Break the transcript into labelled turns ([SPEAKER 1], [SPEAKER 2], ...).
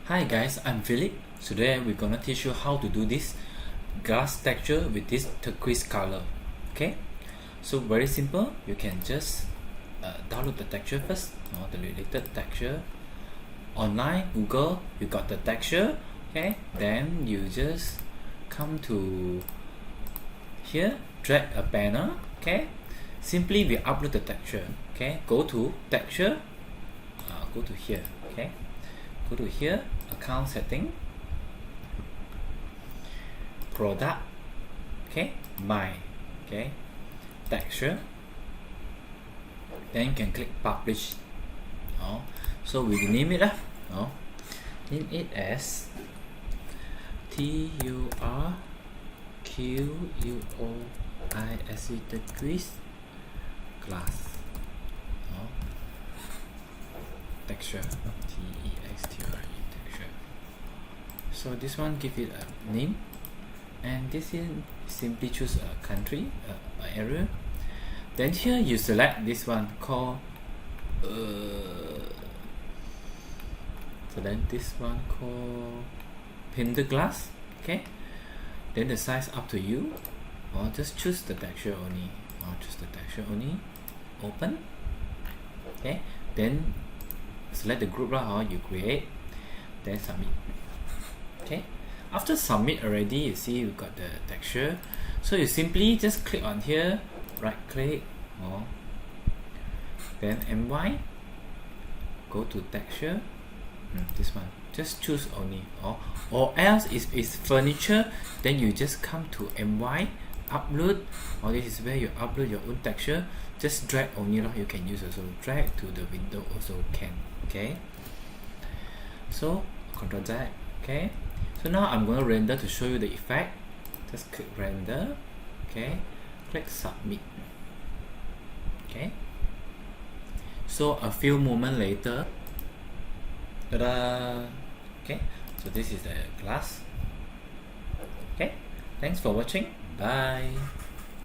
[SPEAKER 1] Hi guys, I'm Philip. Today we're gonna teach you how to do this glass texture with this turquoise color. Okay, so very simple. You can just download the texture first, the related texture online, Google. You got the texture. Okay, then you just come to here, drag a banner. Okay, simply we upload the texture. Okay, go to texture, go to here. Okay, go to here, account setting, product, okay, my, okay, texture, then you can click publish. So we name it name it as TURQUOISE turquoise glass texture, TEXTURE texture. So this one, give it a name, and this here simply choose a country, area. Then here you select this one called so then this one called painted glass. Okay, then the size up to you, or just choose the texture only, open. Okay, then select the group you create, then submit. Okay, after submit already, you see you got the texture. So you simply just click on here, right click, then my, go to texture, this one, just choose only, or else if it's furniture, then you just come to my, upload, or this is where you upload your own texture. Just drag only, you can use also drag to the window also can. Okay, so Ctrl Z. Okay, so now I'm going to render to show you the effect. Just click render. Okay, click submit. Okay, so a few moments later, ta-da! Okay, so this is the glass. Okay, thanks for watching. Bye.